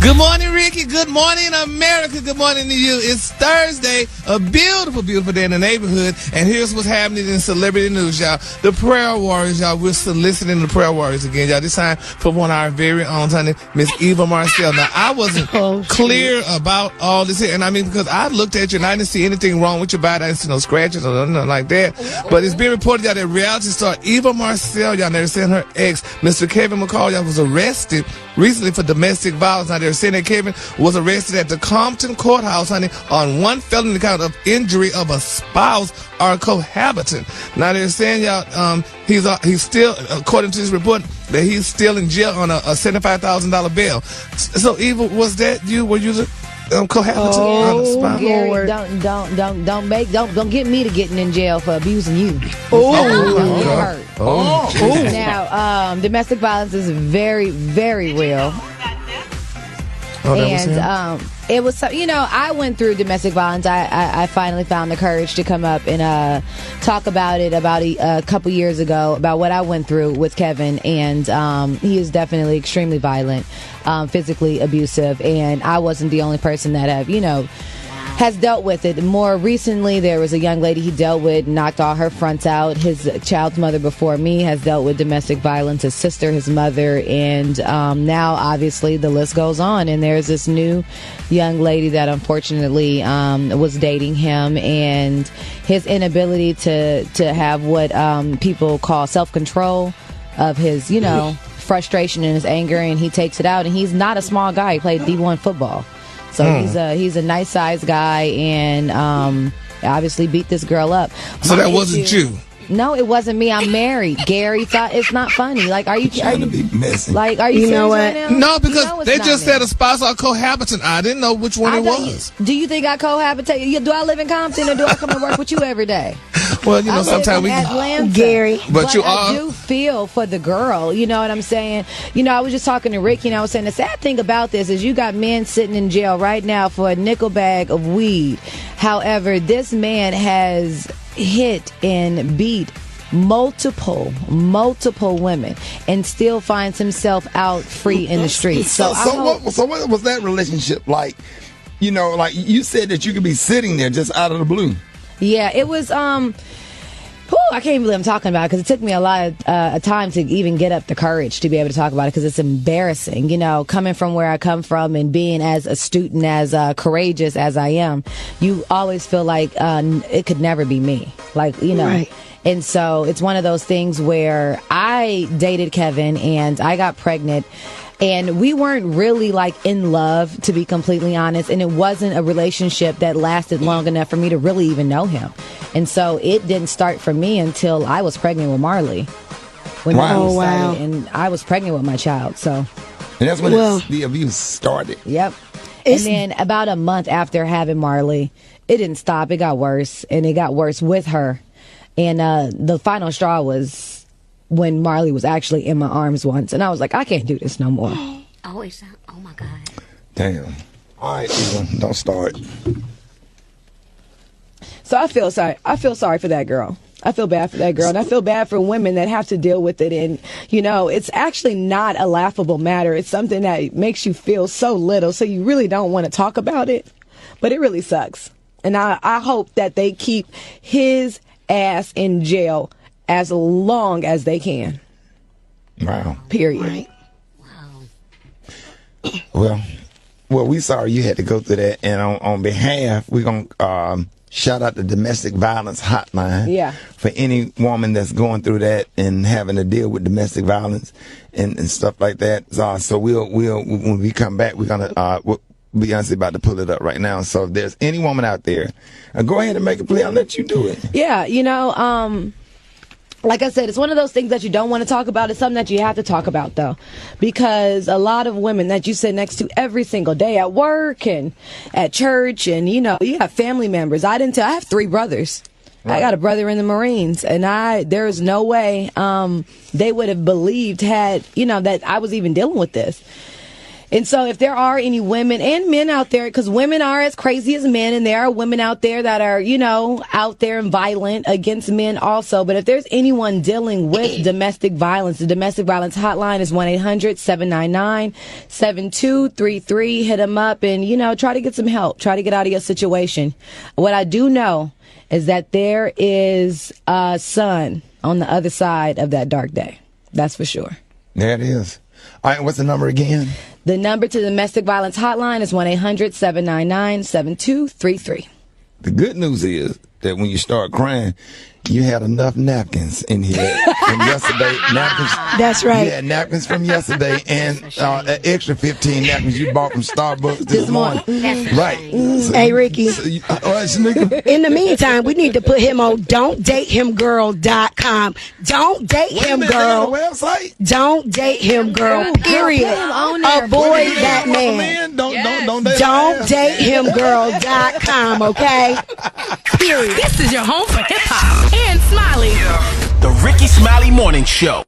Good morning, Ricky. Good morning, America. Good morning to you. It's Thursday, a beautiful, beautiful day in the neighborhood. And here's what's happening in celebrity news, y'all. The prayer warriors, y'all. We're soliciting the prayer warriors again, y'all. This time for one of our very own, honey, Miss Eva Marcille. Now, I wasn't clear about all this here. And I mean, because I looked at you and I didn't see anything wrong with your body. I didn't see no scratches or nothing like that. But it's being reported, y'all, that reality star Eva Marcille, y'all, they're saying her ex, Mr. Kevin McCall, y'all, was arrested recently for domestic violence. Now, they're saying that Kevin was arrested at the Compton courthouse, honey, on one felony count of injury of a spouse or cohabitant. Now, they're saying, y'all, he's still, according to this report, that he's still in jail on a $75,000 bail. So, Eva, was that you? Were you the cohabitant? Oh, Gary, don't get me to getting in jail for abusing you. Now, domestic violence is very, very real. And it was, I went through domestic violence. I finally found the courage to come up and talk about it about a couple years ago, about what I went through with Kevin. And he is definitely extremely violent, physically abusive. And I wasn't the only person that has dealt with it. More recently, there was a young lady he dealt with, knocked all her fronts out. His child's mother before me has dealt with domestic violence, his sister, his mother, and now obviously the list goes on. And there's this new young lady that unfortunately was dating him, and his inability to have what people call self-control of his, frustration and his anger, and he takes it out. And he's not a small guy. He played D1 football. So he's a nice sized guy, and obviously beat this girl up. So that wasn't you? No, it wasn't me. I'm married. Gary thought it's not funny. Like, are you trying to be messy? Like, are you know what? Right now? No, because they just said a spouse or cohabitant. I didn't know which one it was. Do you think I cohabitate? Do I live in Compton, or do I come to work with you every day? Well, sometimes we Atlanta, Gary, but you I do feel for the girl. You know what I'm saying? I was just talking to Ricky, and I was saying the sad thing about this is you got men sitting in jail right now for a nickel bag of weed. However, this man has hit and beat multiple women and still finds himself out free in the streets. So what was that relationship like? Like you said that you could be sitting there just out of the blue. Yeah, it was, I can't believe I'm talking about it, because it took me a lot of time to even get up the courage to be able to talk about it, because it's embarrassing, coming from where I come from and being as astute and as courageous as I am. You always feel like it could never be me, Right. And so it's one of those things where I dated Kevin and I got pregnant. And we weren't really in love, to be completely honest. And it wasn't a relationship that lasted long enough for me to really even know him. And so it didn't start for me until I was pregnant with Marley. When Marley started, and I was pregnant with my child. So, and that's when the abuse started. Yep. And then about a month after having Marley, it didn't stop. It got worse, and it got worse with her. And the final straw was when Marley was actually in my arms once, and I was like, I can't do this no more. Oh my God. Damn. All right, Eva, don't start. So I feel sorry. I feel sorry for that girl. I feel bad for that girl, and I feel bad for women that have to deal with it. And, it's actually not a laughable matter. It's something that makes you feel so little, so you really don't want to talk about it. But it really sucks. And I hope that they keep his ass in jail as long as they can. Wow. Period. Right. Wow. Well, we sorry you had to go through that. And on behalf, we're going to shout out the domestic violence hotline. Yeah. For any woman that's going through that and having to deal with domestic violence and stuff like that. So we'll when we come back, we're going to Beyonce about to pull it up right now. So if there's any woman out there, go ahead and make a play. I'll let you do it. Yeah, like I said, it's one of those things that you don't want to talk about. It's something that you have to talk about, though, because a lot of women that you sit next to every single day at work and at church, and you have family members. I have 3 brothers. Right. I got a brother in the Marines, and there is no way they would have believed that I was even dealing with this. And so if there are any women and men out there, because women are as crazy as men, and there are women out there that are, out there and violent against men also. But if there's anyone dealing with domestic violence, the domestic violence hotline is 1-800-799-7233. Hit them up and, try to get some help. Try to get out of your situation. What I do know is that there is a sun on the other side of that dark day. That's for sure. There it is. All right, what's the number again? The number to the domestic violence hotline is 1-800-799-7233. The good news is that when you start crying, you had enough napkins in here from yesterday. Napkins. That's right. You had napkins from yesterday and an extra 15 napkins you bought from Starbucks this morning. Right. So, hey, Ricky. In the meantime, we need to put him on don'tdatehimgirl.com. Don't date him, girl. Website? Don't date him, girl. Period. Avoid that man. Don't dateHimGirl.com, okay? Period. This is your home for hip hop and Smiley. The Ricky Smiley Morning Show.